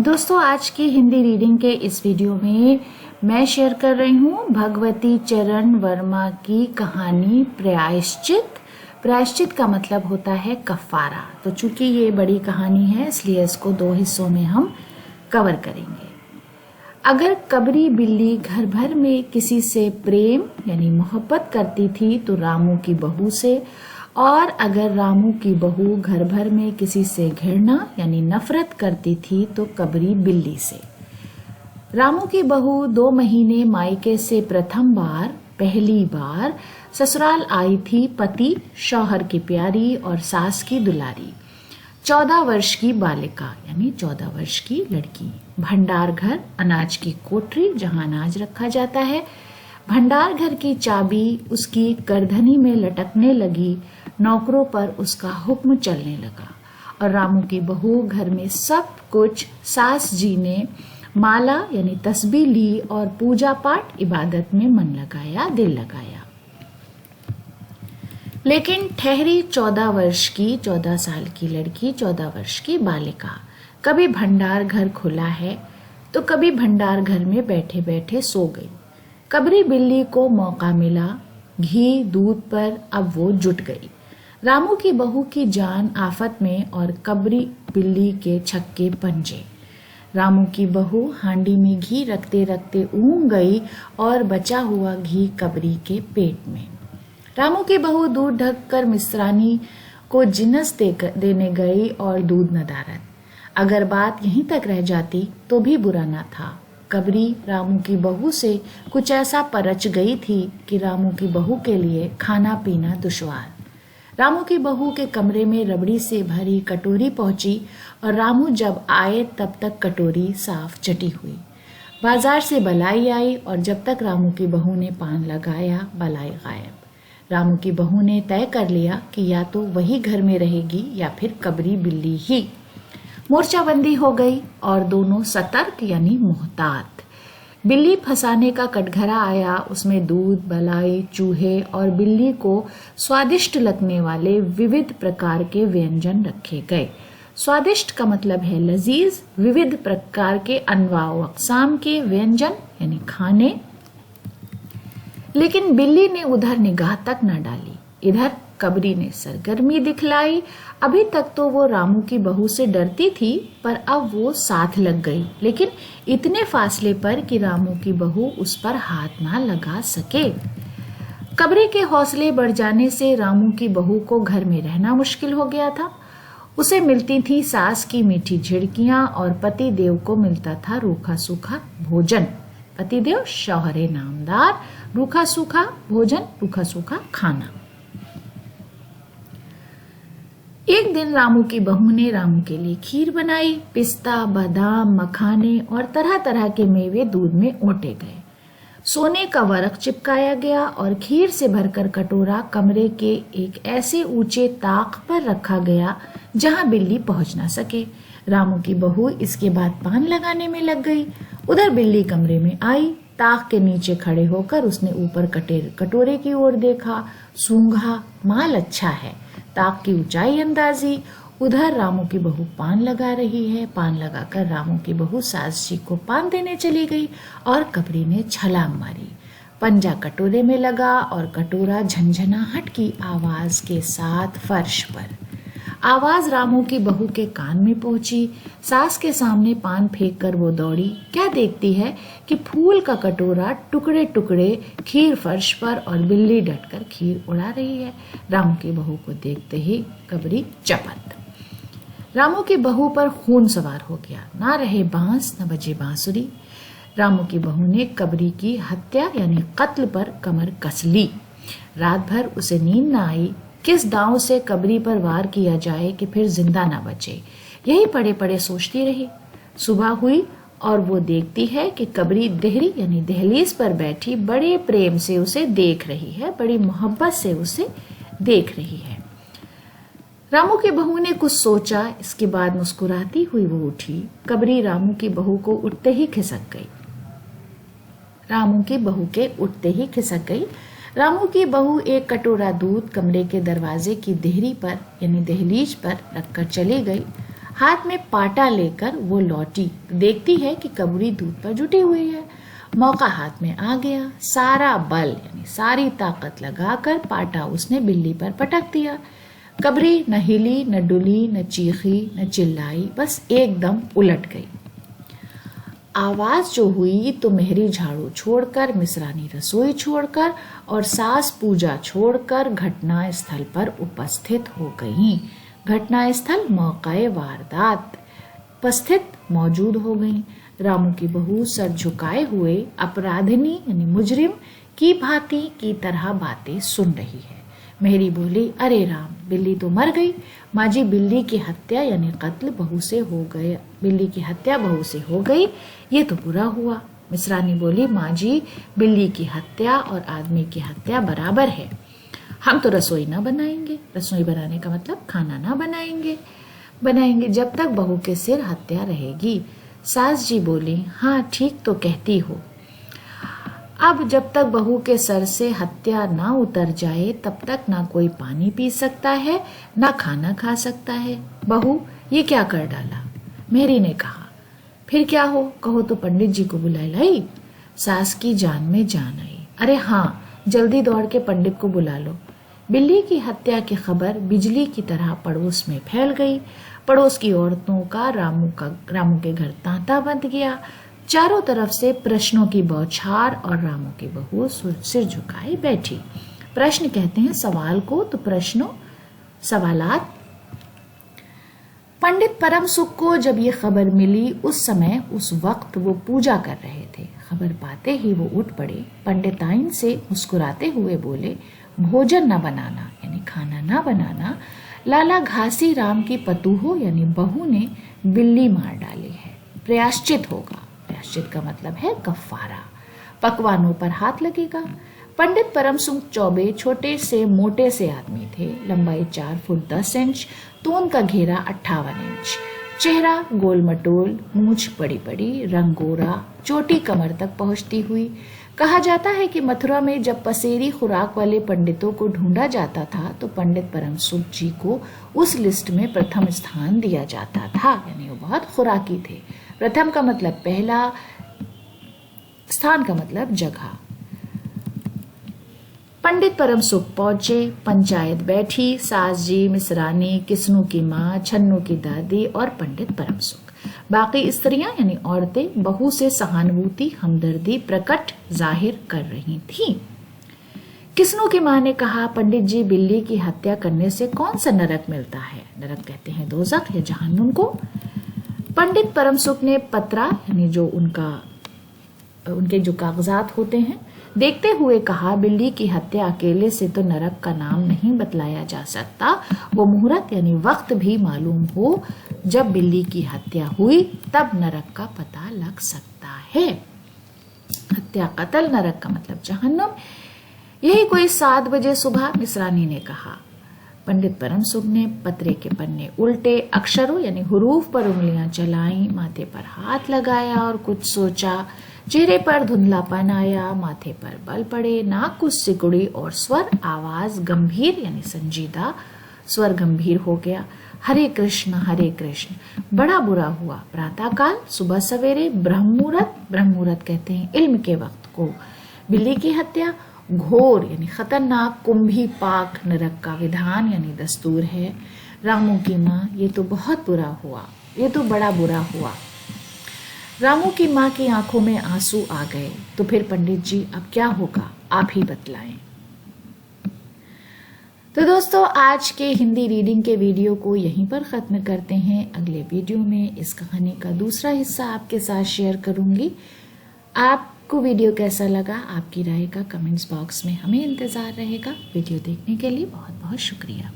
दोस्तों, आज की हिंदी रीडिंग के इस वीडियो में मैं शेयर कर रही हूँ भगवती चरण वर्मा की कहानी प्रायश्चित। प्रायश्चित का मतलब होता है कफारा। तो चूंकि ये बड़ी कहानी है इसलिए इसको 2 हिस्सों में हम कवर करेंगे। अगर कबरी बिल्ली घर भर में किसी से प्रेम यानी मोहब्बत करती थी तो रामू की बहू से, और अगर रामू की बहू घर भर में किसी से घृणा यानी नफरत करती थी तो कबरी बिल्ली से। रामू की बहू 2 महीने मायके से पहली बार ससुराल आई थी। पति शौहर की प्यारी और सास की दुलारी। 14 वर्ष की बालिका यानी 14 वर्ष की लड़की। भंडार घर, अनाज की कोठरी जहां अनाज रखा जाता है। भंडार घर की चाबी उसकी करधनी में लटकने लगी। नौकरों पर उसका हुक्म चलने लगा और रामू की बहू घर में सब कुछ। सास जी ने माला यानी तस्बीह ली और पूजा पाठ इबादत में मन लगाया, दिल लगाया। लेकिन ठहरी 14 साल की लड़की, 14 वर्ष की बालिका। कभी भंडार घर खुला है तो कभी भंडार घर में बैठे बैठे सो गई। कबरी बिल्ली को मौका मिला, घी दूध पर अब वो जुट गई। रामू की बहू की जान आफत में और कबरी बिल्ली के छक्के पंजे। रामू की बहू हांडी में घी रखते रखते ऊँग गई और बचा हुआ घी कबरी के पेट में। रामू की बहू दूध ढककर मिस्रानी को जिन्नस देने गई और दूध नदारत। अगर बात यहीं तक रह जाती तो भी बुरा न था। कबरी रामू की बहू से कुछ ऐसा परच गई थी कि रामू की बहू के लिए खाना पीना दुश्वार। रामू की बहू के कमरे में रबड़ी से भरी कटोरी पहुंची और रामू जब आए तब तक कटोरी साफ चटी हुई। बाजार से बलाई आई और जब तक रामू की बहू ने पान लगाया बलाई गायब। रामू की बहू ने तय कर लिया कि या तो वही घर में रहेगी या फिर कबरी बिल्ली ही। मोर्चाबंदी हो गई और दोनों सतर्क यानी मोहतात। बिल्ली फंसाने का कटघरा आया। उसमें दूध, बलाई, चूहे और बिल्ली को स्वादिष्ट लगने वाले विविध प्रकार के व्यंजन रखे गए। स्वादिष्ट का मतलब है लजीज। विविध प्रकार के अनवाओ अक़साम के व्यंजन यानी खाने। लेकिन बिल्ली ने उधर निगाह तक न डाली। इधर कबरी ने सरगर्मी दिखलाई। अभी तक तो वो रामू की बहू से डरती थी पर अब वो साथ लग गई, लेकिन इतने फासले पर कि रामू की बहू उस पर हाथ ना लगा सके। कबरी के हौसले बढ़ जाने से रामू की बहू को घर में रहना मुश्किल हो गया था। उसे मिलती थी सास की मीठी झिड़कियां और पति देव को मिलता था रूखा सूखा भोजन। पति देव शौहरे नामदार, रूखा सूखा भोजन, रूखा सूखा खाना। एक दिन रामू की बहू ने रामू के लिए खीर बनाई। पिस्ता, बादाम, मखाने और तरह तरह के मेवे दूध में ओटे गए। सोने का वर्क चिपकाया गया और खीर से भरकर कटोरा कमरे के एक ऐसे ऊंचे ताक पर रखा गया जहां बिल्ली पहुंच ना सके। रामू की बहू इसके बाद पान लगाने में लग गई। उधर बिल्ली कमरे में आई। ताक के नीचे खड़े होकर उसने ऊपर कटोरे की ओर देखा। सूंघा, माल अच्छा है। ताक की ऊंचाई अंदाजी। उधर रामू की बहू पान लगा रही है। पान लगाकर रामू की बहू सास जी को पान देने चली गई और कबरी ने छलांग मारी। पंजा कटोरे में लगा और कटोरा झंझनाहट की आवाज के साथ फर्श पर। आवाज रामू की बहू के कान में पहुंची। सास के सामने पान फेंक कर वो दौड़ी। क्या देखती है कि फूल का कटोरा टुकड़े टुकड़े खीर फर्श पर और बिल्ली डटकर खीर उड़ा रही है। रामू की बहू को देखते ही कबरी चपत। रामू की बहू पर खून सवार हो गया। ना रहे बांस न बजे बांसुरी। रामू की बहू ने कबरी की हत्या यानी कत्ल पर कमर कस ली। रात भर उसे नींद न आई। किस दांव से कबरी पर वार किया जाए कि फिर जिंदा ना बचे, यही पड़े पड़े सोचती रही। सुबह हुई और वो देखती है कि कबरी देहरी यानी दहलीज पर बैठी बड़े प्रेम से उसे देख रही है, बड़ी मोहब्बत से उसे देख रही है। रामू की बहू ने कुछ सोचा। इसके बाद मुस्कुराती हुई वो उठी। कबरी रामू की बहू को उठते ही खिसक गई। रामू की बहू के उठते ही खिसक गई। रामू की बहू एक कटोरा दूध कमरे के दरवाजे की देहरी पर यानी दहलीज पर रखकर चली गई। हाथ में पाटा लेकर वो लौटी, देखती है कि कबूरी दूध पर जुटी हुई है। मौका हाथ में आ गया, सारा बल यानी सारी ताकत लगाकर पाटा उसने बिल्ली पर पटक दिया। कबरी न हिली, न डुली, न चीखी, न चिल्लाई, बस एकदम उलट गई। आवाज जो हुई तो मेहरी झाड़ू छोड़कर, मिसरानी रसोई छोड़कर और सास पूजा छोड़कर घटना स्थल पर उपस्थित हो गईं। घटना स्थल मौकाए वारदात उपस्थित मौजूद हो गईं। रामू की बहू सर झुकाए हुए अपराधिनी यानी मुजरिम की भांति की तरह बातें सुन रही है। मेहरी बोली, अरे राम, बिल्ली तो मर गई। माँ जी, बिल्ली की हत्या यानी कत्ल बहू से हो गए, बिल्ली की हत्या बहू से हो गई, ये तो बुरा हुआ। मिसरानी बोली, माँ जी, बिल्ली की हत्या और आदमी की हत्या बराबर है। हम तो रसोई ना बनाएंगे, रसोई बनाने का मतलब खाना ना बनाएंगे जब तक बहू के सिर हत्या रहेगी। सास जी बोली, हाँ ठीक तो कहती हो। अब जब तक बहू के सर से हत्या ना उतर जाए तब तक ना कोई पानी पी सकता है, ना खाना खा सकता है। बहू, ये क्या कर डाला? मेहरी ने कहा। फिर क्या हो, कहो तो पंडित जी को बुला लाई। सास की जान में जान आई। अरे हाँ, जल्दी दौड़ के पंडित को बुला लो। बिल्ली की हत्या की खबर बिजली की तरह पड़ोस में फैल गई। पड़ोस की औरतों का रामू के घर तांता बंध गया। चारों तरफ से प्रश्नों की बौछार और रामू की बहू सिर झुकाए बैठी। प्रश्न कहते हैं सवाल को, तो प्रश्नों सवालात। पंडित परम सुख को जब ये खबर मिली उस वक्त वो पूजा कर रहे थे। खबर पाते ही वो उठ पड़े। पंडिताइन से मुस्कुराते हुए बोले, भोजन न बनाना यानी खाना ना बनाना, लाला घासी राम की पतूहो यानी बहू ने बिल्ली मार डाली है, प्रायश्चित होगा। प्रायश्चित का मतलब है कफारा। पकवानों पर हाथ लगेगा। पंडित परम सुख चौबे छोटे से मोटे से आदमी थे। लंबाई 4 फुट 10 इंच, तोन का घेरा 58 इंच, चेहरा गोल मटोल, मूछ बड़ी बड़ी, रंग गोरा, चोटी कमर तक पहुंचती हुई। कहा जाता है कि मथुरा में जब पसेरी खुराक वाले पंडितों को ढूंढा जाता था तो पंडित परम सुख जी को उस लिस्ट में प्रथम स्थान दिया जाता था, यानी वो बहुत खुराकी थे। प्रथम का मतलब पहला, स्थान का मतलब जगह। पंडित परम सुख पहुंचे, पंचायत बैठी, सास जी, मिसरानी, किस्नू की माँ, छन्नू की दादी और पंडित परम सुख। बाकी स्त्रियां यानी औरतें बहू से सहानुभूति, हमदर्दी प्रकट जाहिर कर रही थीं। किस्नू की माँ ने कहा, पंडित जी, बिल्ली की हत्या करने से कौन सा नरक मिलता है? नरक कहते हैं दोजख या जहन्नुम को। पंडित परम सुख ने पत्रा यानी जो उनके जो कागजात होते हैं देखते हुए कहा, बिल्ली की हत्या अकेले से तो नरक का नाम नहीं बतलाया जा सकता। वो मुहूर्त यानी वक्त भी मालूम हो जब बिल्ली की हत्या हुई तब नरक का पता लग सकता है। हत्या कत्ल, नरक का मतलब जहन्नुम। यही कोई 7 बजे सुबह मिसरानी ने कहा। पंडित परम सुख ने पत्रे के पन्ने उल्टे, अक्षरों यानी हुरूफ पर उंगलियां चलाई, माथे पर हाथ लगाया और कुछ सोचा। चेहरे पर धुंधलापन आया, माथे पर बल पड़े, नाक कुछ सिकुड़ी और स्वर आवाज गंभीर यानी संजीदा स्वर गंभीर हो गया। हरे कृष्ण बड़ा बुरा हुआ। प्रातःकाल सुबह सवेरे ब्रह्ममुहूर्त कहते हैं इल्म के वक्त को। बिल्ली की हत्या घोर यानी खतरनाक कुंभी पाक नरक का विधान यानी दस्तूर है। रामू की माँ, ये तो बहुत बुरा हुआ, ये तो बड़ा बुरा हुआ। रामू की माँ की आंखों में आंसू आ गए। तो फिर पंडित जी अब क्या होगा, आप ही बतलाएं। तो दोस्तों, आज के हिंदी रीडिंग के वीडियो को यहीं पर खत्म करते हैं। अगले वीडियो में इस कहानी का दूसरा हिस्सा आपके साथ शेयर करूंगी। आपको वीडियो कैसा लगा, आपकी राय का कमेंट्स बॉक्स में हमें इंतजार रहेगा। वीडियो देखने के लिए बहुत बहुत शुक्रिया।